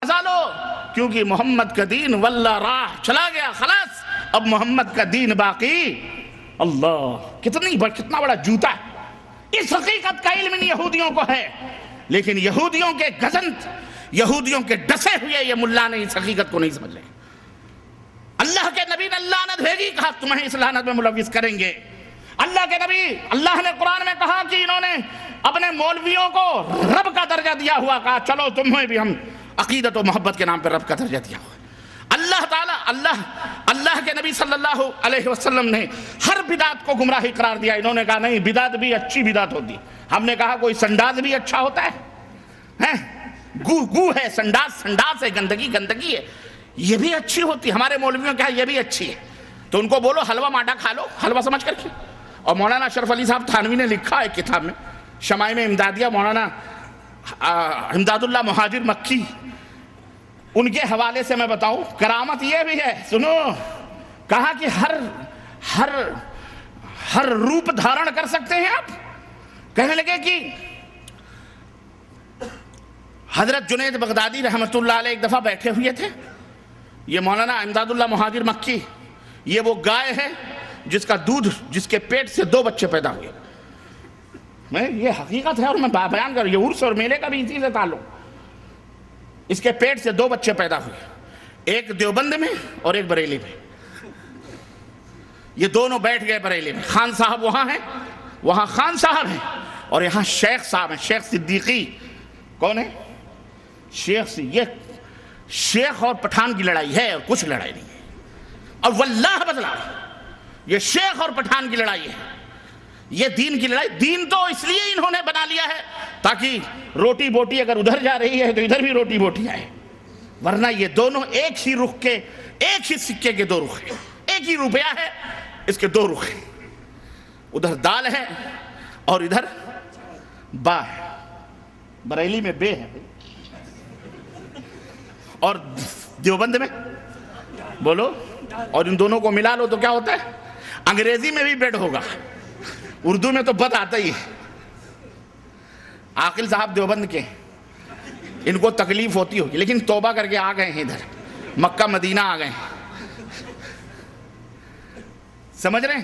لو کیونکہ محمد کا دین واللہ راہ چلا گیا، خلاص اب محمد کا دین باقی اللہ۔ کتنا بڑا جوتا ہے۔ اس حقیقت کا علم ان یہودیوں کو ہے، لیکن یہودیوں کے گزنت، یہودیوں کے ڈسے ہوئے یہ ملا نے اس حقیقت کو نہیں سمجھ رہے۔ اللہ کے نبی نے لعنت بھیجی، کہا تمہیں اس لعنت میں ملوث کریں گے۔ اللہ کے نبی، اللہ نے قرآن میں کہا کہ انہوں نے اپنے مولویوں کو رب کا درجہ دیا ہوا، کہا چلو تمہیں بھی ہم عقیدت و محبت کے نام پر رب کا درجہ دیا ہوا۔ اللہ تعالیٰ، اللہ کے نبی صلی اللہ علیہ وسلم نے ہر بدعت کو گمراہی قرار دیا۔ انہوں نے کہا نہیں، بدعت بھی اچھی بدعت ہوتی۔ ہم نے کہا کوئی سنڈاس بھی اچھا ہوتا ہے، گو ہے، سنڈاس ہے، گندگی ہے، یہ بھی اچھی ہوتی۔ ہمارے مولویوں کہا یہ بھی اچھی ہے، تو ان کو بولو حلوہ ماٹا کھا لو، حلوہ سمجھ کر کے۔ اور مولانا اشرف علی صاحب تھانوی نے لکھا ہے کتاب میں، شمائم امدادیہ، مولانا امداد اللہ مہاجر مکی، ان کے حوالے سے میں بتاؤں، کرامت یہ بھی ہے، سنو، کہا کہ ہر روپ دھارن کر سکتے ہیں آپ۔ کہنے لگے کہ حضرت جنید بغدادی رحمت اللہ علیہ ایک دفعہ بیٹھے ہوئے تھے، یہ مولانا امداد اللہ مہاجر مکی، یہ وہ گائے ہے جس کا دودھ، جس کے پیٹ سے 2 بچے پیدا ہوئے۔ یہ حقیقت ہے اور میں بیان کر رہا ہوں، یہ عرس اور میلے کا بھی اسی سے تعلق۔ اس کے پیٹ سے 2 بچے پیدا ہوئے، ایک دیوبند میں اور ایک بریلی میں۔ یہ دونوں بیٹھ گئے بریلی میں، خان صاحب وہاں ہیں، وہاں خان صاحب ہیں، اور یہاں شیخ صاحب ہیں، شیخ صدیقی۔ کون ہے؟ شیخ۔ یہ شیخ اور پٹھان کی لڑائی ہے اور کچھ لڑائی نہیں ہے۔ اور واللہ بدلا، یہ شیخ اور پٹھان کی لڑائی ہے، یہ دین کی لڑائی۔ دین تو اس لیے انہوں نے بنا لیا ہے تاکہ روٹی بوٹی اگر ادھر جا رہی ہے تو ادھر بھی روٹی بوٹی آئے، ورنہ یہ دونوں ایک ہی رخ کے، ایک ہی سکے کے 2 رخ ہیں، ایک ہی روپیہ ہے، اس کے 2 رخ ہیں، ادھر دال ہے اور ادھر با ہے۔ بریلی میں بے ہے اور دیوبند میں بولو، اور ان دونوں کو ملا لو تو کیا ہوتا ہے؟ انگریزی میں بھی بیڈ ہوگا، اردو میں تو بد آتا ہی ہے۔ عاقل صاحب دیوبند کے، ان کو تکلیف ہوتی ہوگی، لیکن توبہ کر کے آ گئے ہیں ادھر، مکہ مدینہ آ گئے ہیں، سمجھ رہے ہیں؟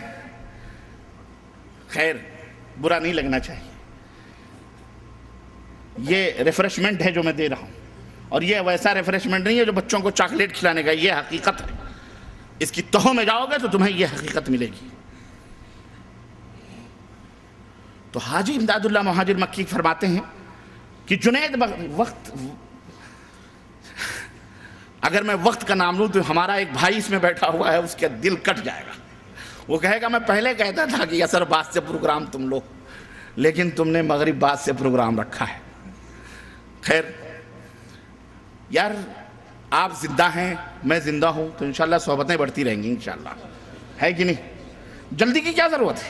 خیر، برا نہیں لگنا چاہیے، یہ ریفریشمنٹ ہے جو میں دے رہا ہوں، اور یہ ویسا ریفریشمنٹ نہیں ہے جو بچوں کو چاکلیٹ کھلانے کا، یہ حقیقت ہے۔ اس کی تہوں میں جاؤ گے تو تمہیں یہ حقیقت ملے گی۔ تو حاجی امداد اللہ مہاجر مکی فرماتے ہیں کہ جنید وقت، اگر میں وقت کا نام لوں تو ہمارا ایک بھائی اس میں بیٹھا ہوا ہے، اس کا دل کٹ جائے گا۔ وہ کہے گا میں پہلے کہتا تھا کہ اثر بات سے پروگرام تم لو، لیکن تم نے مغرب بات سے پروگرام رکھا ہے۔ خیر یار، آپ زندہ ہیں، میں زندہ ہوں، تو انشاءاللہ صحبتیں بڑھتی رہیں گی انشاءاللہ، ہے کہ نہیں؟ جلدی کی کیا ضرورت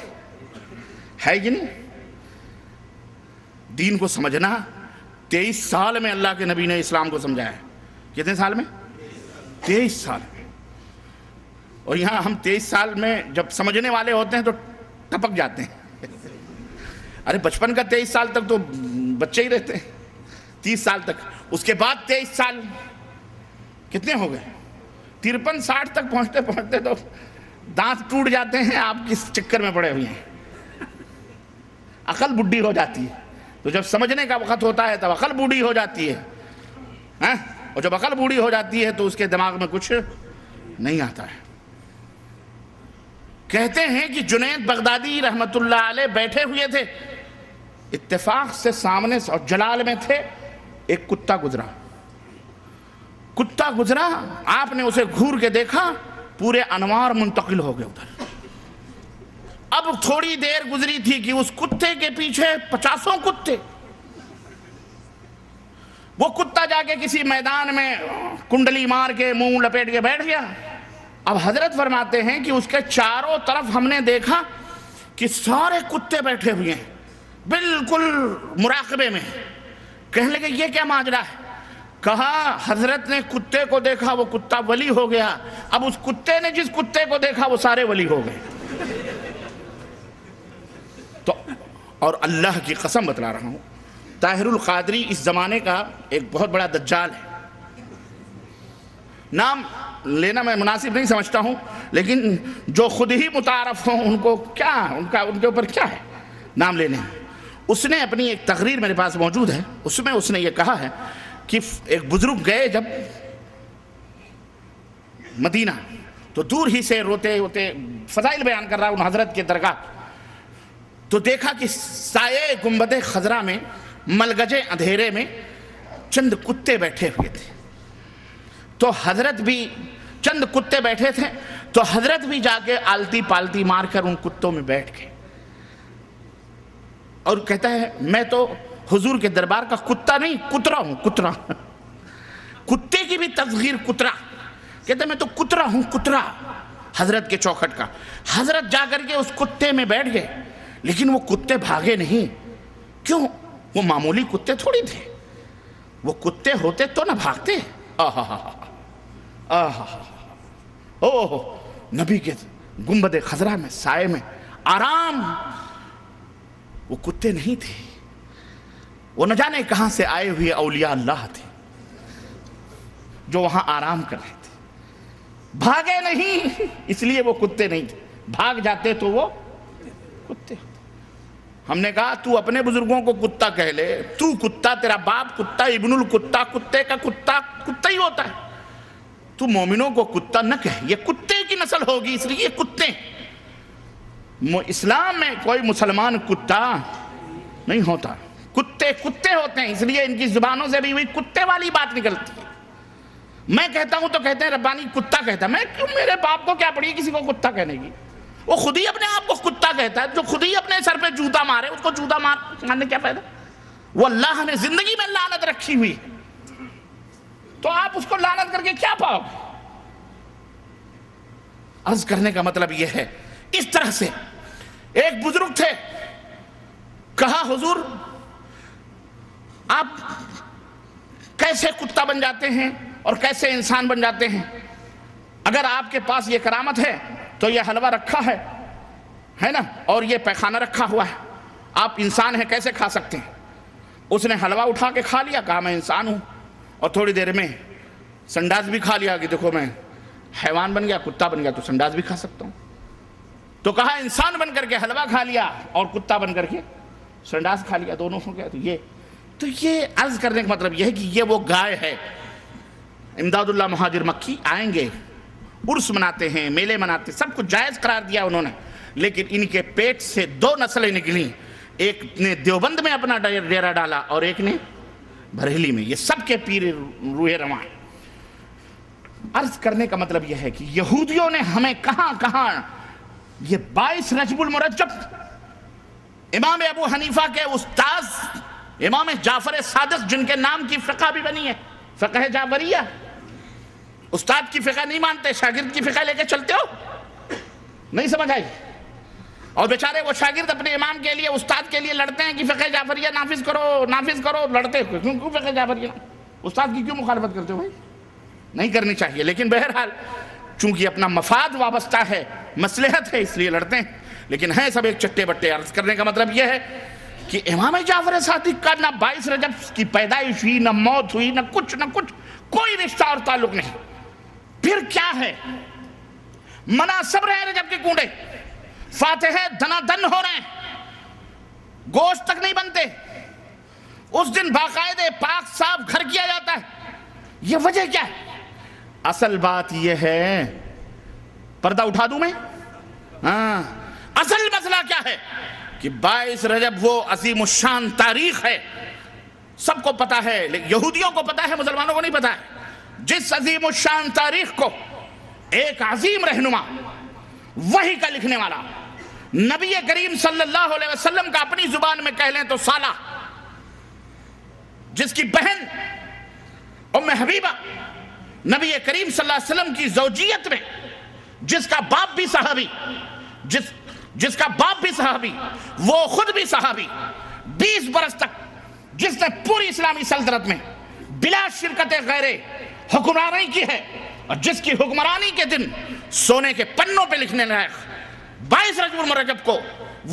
ہے کہ نہیں؟ دین کو سمجھنا 23 سال میں اللہ کے نبی نے اسلام کو سمجھایا ہے۔ کتنے سال میں؟ 23 سال میں۔ اور یہاں ہم 23 سال میں جب سمجھنے والے ہوتے ہیں تو ٹپک جاتے ہیں۔ ارے بچپن کا 23 سال تک تو بچے ہی رہتے ہیں، 30 سال تک، اس کے بعد 23 سال کتنے ہو گئے؟ 53-60 تک پہنچتے پہنچتے تو دانت ٹوٹ جاتے ہیں، آپ کس چکر میں پڑے ہوئے ہیں؟ عقل بڈھی ہو جاتی ہے، تو جب سمجھنے کا وقت ہوتا ہے تب عقل بوڑھی ہو جاتی ہے، اور جب عقل بوڑھی ہو جاتی ہے تو اس کے دماغ میں کچھ نہیں آتا ہے۔ کہتے ہیں کہ جنید بغدادی رحمت اللہ علیہ بیٹھے ہوئے تھے، اتفاق سے سامنے اور جلال میں تھے، ایک کتا گزرا، آپ نے اسے گھور کے دیکھا، پورے انوار منتقل ہو گئے ادھر۔ اب تھوڑی دیر گزری تھی کہ اس کتے کے پیچھے 50 کتے، وہ کتا جا کے کسی میدان میں کنڈلی مار کے منہ لپیٹ کے بیٹھ گیا۔ اب حضرت فرماتے ہیں کہ اس کے چاروں طرف ہم نے دیکھا کہ سارے کتے بیٹھے ہوئے ہیں، بالکل مراقبے میں۔ کہنے لگے یہ کیا ماجرا ہے؟ کہا حضرت نے کتے کو دیکھا، وہ کتا ولی ہو گیا، اب اس کتے نے جس کتے کو دیکھا وہ سارے ولی ہو گئے۔ تو اور اللہ کی قسم بتلا رہا ہوں، طاہر القادری اس زمانے کا ایک بہت بڑا دجال ہے، نام لینا میں مناسب نہیں سمجھتا ہوں، لیکن جو خود ہی متعارف ہوں ان کو کیا، ان کے اوپر کیا ہے نام لینے۔ اس نے اپنی ایک تقریر میرے پاس موجود ہے، اس میں اس نے یہ کہا ہے کہ ایک بزرگ گئے جب مدینہ تو دور ہی سے روتے ہوتے فضائل بیان کر رہا ان حضرت کے درگاہ، تو دیکھا کہ سائے گنبد خضرا میں ملگجے اندھیرے میں چند کتے بیٹھے ہوئے تھے، تو حضرت بھی چند کتے بیٹھے تھے تو حضرت بھی جا کے آلتی پالتی مار کر ان کتوں میں بیٹھ گئے، اور کہتا ہے میں تو حضور کے دربار کا کتا نہیں کترا ہوں، کترا، کتے کی بھی تصغیر کترا، کہتا ہے میں تو کترا ہوں، کترا حضرت کے چوکھٹ کا۔ حضرت جا کر کے اس کتے میں بیٹھ گئے، لیکن وہ کتے بھاگے نہیں، کیوں؟ وہ معمولی کتے تھوڑی تھے، وہ کتے ہوتے تو نہ بھاگتے۔ اوہ نبی کے گنبد خضرا میں سائے میں آرام، وہ کتے نہیں تھے، وہ نہ جانے کہاں سے آئے ہوئے اولیاء اللہ تھے جو وہاں آرام کر رہے تھے، بھاگے نہیں، اس لیے وہ کتے نہیں تھے، بھاگ جاتے تو وہ کتے ہوتے۔ ہم نے کہا تو اپنے بزرگوں کو کتا کہہ لے، تو کتا، تیرا باپ کتا، ابن الکتا، کتے کا کتا کتا ہی ہوتا ہے، تو مومنوں کو کتا نہ کہہ، یہ کتے کی نسل ہوگی اس لیے یہ کتے۔ اسلام میں کوئی مسلمان کتا نہیں ہوتا، کتے کتے ہوتے ہیں، اس لیے ان کی زبانوں سے بھی ہوئی کتے والی بات نکلتی ہے۔ میں کہتا ہوں تو کہتے ہیں ربانی کتا کہتا ہے، میں کیوں، میرے باپ کو کیا پڑی کسی کو کتا کہنے کی؟ وہ خود ہی اپنے آپ کو کتا کہتا ہے، جو خود ہی اپنے سر پہ جوتا مارے اس کو جوتا مارنے کیا فائدہ؟ وہ اللہ نے زندگی میں لعنت رکھی ہوئی، تو آپ اس کو لعنت کر کے کیا پاؤ گے؟ عرض کرنے کا مطلب یہ ہے، اس طرح سے ایک بزرگ تھے، کہا حضور آپ کیسے کتا بن جاتے ہیں اور کیسے انسان بن جاتے ہیں؟ اگر آپ کے پاس یہ کرامت ہے تو یہ حلوہ رکھا ہے نا، اور یہ پیخانہ رکھا ہوا ہے، آپ انسان ہیں کیسے کھا سکتے ہیں؟ اس نے حلوہ اٹھا کے کھا لیا، کہا میں انسان ہوں، اور تھوڑی دیر میں سنڈاس بھی کھا لیا کہ دیکھو میں حیوان بن گیا، کتا بن گیا تو سنڈاس بھی کھا سکتا ہوں۔ تو کہا انسان بن کر کے حلوہ کھا لیا اور کتا بن کر کے سنڈاس کھا لیا، دونوں ہو گیا۔ تو یہ عرض کرنے کا مطلب یہ ہے کہ یہ وہ گائے ہے۔ امداد اللہ مہاجر مکی آئیں گے، عرس مناتے ہیں، میلے مناتے ہیں، سب کچھ جائز قرار دیا انہوں نے، لیکن ان کے پیٹ سے دو نسلیں نکلیں، ایک نے دیوبند میں اپنا ڈیرا ڈالا اور ایک نے بریلی میں، یہ سب کے پیر روح رواں ہیں۔ عرض کرنے کا مطلب یہ ہے کہ یہودیوں نے ہمیں کہاں کہاں، یہ 22 رجب المرجب امام ابو حنیفہ کے استاذ امام جعفر صادق جن کے نام کی فقہ بھی بنی ہے، فقہ جعفریہ، استاد کی فقہ نہیں مانتے، شاگرد کی فقہ لے کے چلتے ہو، نہیں سمجھ آئی؟ اور بیچارے وہ شاگرد اپنے امام کے لیے، استاد کے لیے لڑتے ہیں کہ فقہ جعفریہ نافذ کرو نافذ کرو، لڑتے ہو کیوں فقہ جعفریہ؟ استاد کی کیوں مخالفت کرتے ہو بھائی؟ نہیں کرنی چاہیے، لیکن بہرحال چونکہ اپنا مفاد وابستہ ہے، مصلحت ہے، اس لیے لڑتے ہیں، لیکن ہیں سب ایک چٹے بٹے۔ عرض کرنے کا مطلب یہ ہے کہ امام جعفر صادق کا نہ 22 رجب کی پیدائش ہوئی، نہ موت ہوئی، نہ کچھ کوئی رشتہ اور تعلق نہیں۔ پھر کیا ہے؟ مناسب رہے رجب کے کنڈے، فاتحے دنا دن ہو رہے ہیں، گوشت تک نہیں بنتے، اس دن باقاعدے پاک صاف گھر کیا جاتا ہے۔ یہ وجہ کیا ہے؟ اصل بات یہ ہے، پردہ اٹھا دوں میں؟ اصل مسئلہ کیا ہے کہ 22 رجب وہ عظیم الشان تاریخ ہے، سب کو پتا ہے، یہودیوں کو پتا ہے، مسلمانوں کو نہیں پتا ہے۔ جس عظیم الشان تاریخ کو ایک عظیم رہنما، وحی کا لکھنے والا، نبی کریم صلی اللہ علیہ وسلم کا اپنی زبان میں کہہ لیں تو سالہ، جس کی بہن ام حبیبہ نبی کریم صلی اللہ علیہ وسلم کی زوجیت میں، جس کا باپ بھی صحابی، جس کا باپ بھی صحابی، وہ خود بھی صحابی، 20 برس تک جس نے پوری اسلامی سلطنت میں بلا شرکت غیرے حکمرانی کی ہے، اور جس کی حکمرانی کے دن سونے کے پنوں پہ لکھنے لائق 22 رجب المرجب کو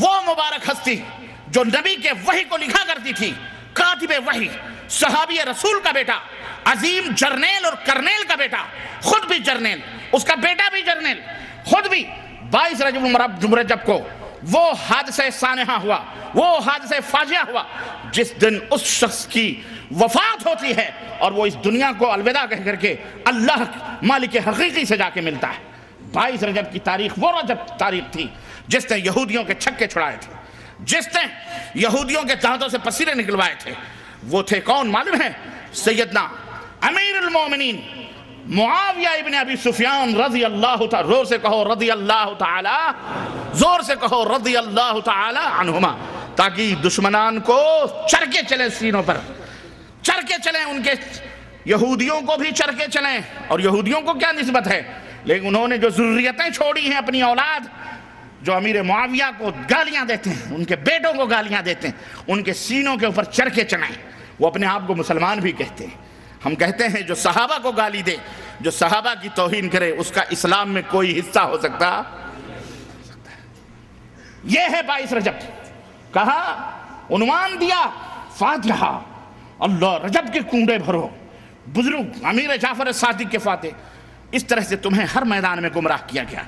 وہ مبارک ہستی جو نبی کے وحی کو لکھا کرتی تھی، کاتب وحی، صحابی رسول کا بیٹا، عظیم جرنیل اور کرنیل کا بیٹا، خود بھی جرنیل، اس کا بیٹا بھی جرنیل، خود بھی 22 رجب کو وہ حادثہ سانحہ ہوا، وہ حادثہ فاجعہ ہوا جس دن اس شخص کی وفات ہوتی ہے اور وہ اس دنیا کو الوداع کہہ کر کے اللہ مالک حقیقی سے جا کے ملتا ہے۔ 22 رجب کی تاریخ وہ رجب تاریخ تھی جس نے یہودیوں کے چھکے چھڑائے تھے، جس نے یہودیوں کے دانتوں سے پسینے نکلوائے تھے۔ وہ تھے کون معلوم ہے؟ سیدنا امیر المومنین معاویہ ابن ابی سفیان رضی اللہ تعالی، زور سے کہو رضی اللہ تعالی، زور سے کہو رضی اللہ تعالی عنہما، تاکہ دشمنان کو چرکے چلیں سینوں پر، چرکے چلیں، ان کے یہودیوں کو بھی چرکے چلیں۔ اور یہودیوں کو کیا نسبت ہے؟ لیکن انہوں نے جو ذریتیں چھوڑی ہیں اپنی اولاد، جو امیر معاویہ کو گالیاں دیتے ہیں، ان کے بیٹوں کو گالیاں دیتے ہیں، ان کے سینوں کے اوپر چرکے چلائیں۔ وہ اپنے آپ کو مسلمان بھی کہتے ہیں۔ ہم کہتے ہیں جو صحابہ کو گالی دے، جو صحابہ کی توہین کرے، اس کا اسلام میں کوئی حصہ ہو سکتا ہے؟ یہ ہے 22 رجب، کہا عنوان دیا فاتحہ، اللہ رجب کے کنڈے بھرو، بزرگ امیر جعفر صادق کے فاتح۔ اس طرح سے تمہیں ہر میدان میں گمراہ کیا گیا،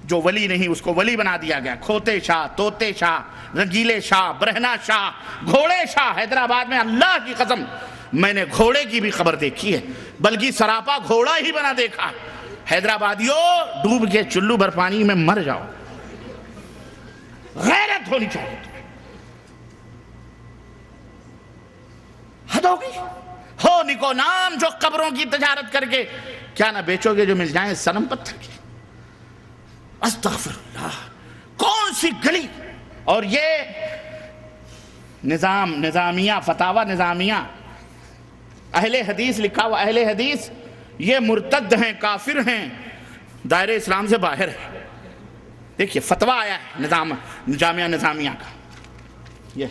جو ولی نہیں اس کو ولی بنا دیا گیا، کھوتے شاہ، توتے شاہ، رنگیلے شاہ، برہنہ شاہ، گھوڑے شاہ۔ حیدرآباد میں اللہ کی قسم میں نے گھوڑے کی بھی خبر دیکھی ہے، بلکہ سراپا گھوڑا ہی بنا دیکھا۔ حیدرآبادیوں ڈوب کے چلو بھر پانی میں مر جاؤ، غیرت ہونی چاہیے تمہیں۔ حد ہوگی، ہو نکو نام جو قبروں کی تجارت کر کے کیا نہ بیچو گے جو مل جائیں صنم پتھر کے۔ استغفر اللہ، کون سی گلی! اور یہ نظامیہ، فتاوی نظامیہ، اہل حدیث لکھا ہوا، اہل حدیث یہ مرتد ہیں، کافر ہیں، دائرہ اسلام سے باہر ہے۔ دیکھیے فتویٰ آیا ہے جامعہ نظامیہ کا، یہ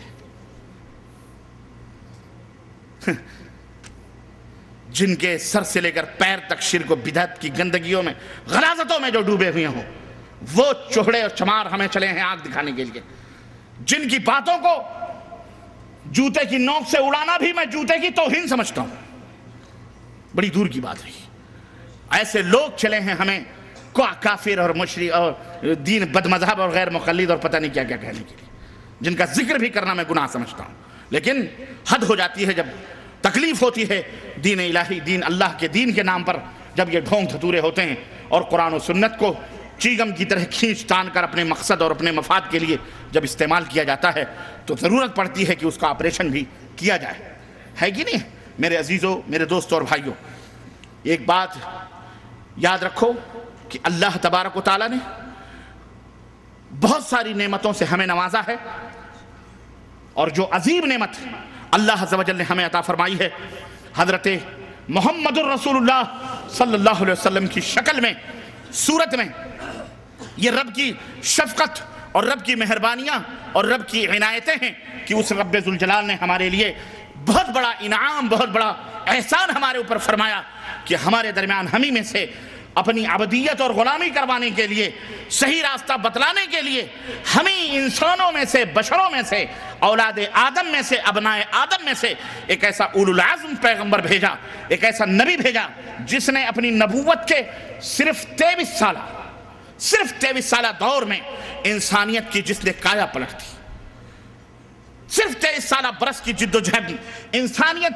جن کے سر سے لے کر پیر تک شرک و بدعت کی گندگیوں میں، غلاظتوں میں جو ڈوبے ہوئے ہوں، وہ چوہڑے اور چمار ہمیں چلے ہیں آنکھ دکھانے کے لیے، جن کی باتوں کو جوتے کی نوک سے اڑانا بھی میں جوتے کی توہین سمجھتا ہوں، بڑی دور کی بات رہی۔ ایسے لوگ چلے ہیں ہمیں کافر اور مشرک اور دین بد مذہب اور غیر مقلد اور پتہ نہیں کیا کیا کہنے کے لیے، جن کا ذکر بھی کرنا میں گناہ سمجھتا ہوں۔ لیکن حد ہو جاتی ہے جب تکلیف ہوتی ہے دین الہی، دین اللہ کے دین کے نام پر جب یہ ڈھونگ دھتورے ہوتے ہیں اور قرآن و سنت کو چیگم کی طرح کھینچ تان کر اپنے مقصد اور اپنے مفاد کے لیے جب استعمال کیا جاتا ہے تو ضرورت پڑتی ہے کہ اس کا آپریشن بھی کیا جائے، ہے کہ نہیں؟ میرے عزیزوں، میرے دوستوں اور بھائیوں، ایک بات یاد رکھو کہ اللہ تبارک و تعالیٰ نے بہت ساری نعمتوں سے ہمیں نوازا ہے، اور جو عظیم نعمت اللہ عز و جل نے ہمیں عطا فرمائی ہے، حضرت محمد الرسول اللہ صلی اللہ علیہ وسلم کی شکل میں، صورت میں، یہ رب کی شفقت اور رب کی مہربانیاں اور رب کی عنایتیں ہیں کہ اس رب ذوالجلال نے ہمارے لیے بہت بڑا انعام، بہت بڑا احسان ہمارے اوپر فرمایا کہ ہمارے درمیان ہمیں میں سے اپنی عبدیت اور غلامی کروانے کے لیے، صحیح راستہ بتلانے کے لیے ہمیں انسانوں میں سے، بشروں میں سے، اولاد آدم میں سے، ابنائے آدم میں سے ایک ایسا اولو العزم پیغمبر بھیجا، ایک ایسا نبی بھیجا جس نے اپنی نبوت کے صرف 23 سالہ دور میں انسانیت کی جس نے کایا پلٹ دی، صرف 23 سالہ برس کی جد و جہد انسانیت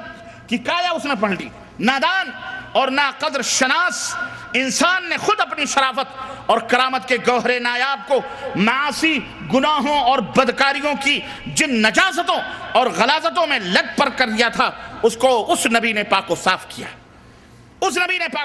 کی کایا اس نے پلٹ دی۔ نادان اور ناقدر شناس انسان نے خود اپنی شرافت اور کرامت کے گوہر نایاب کو معاصی، گناہوں اور بدکاریوں کی جن نجاستوں اور غلاظتوں میں لت پر کر دیا تھا، اس کو اس نبی نے پاک و صاف کیا، اس نبی نے پاک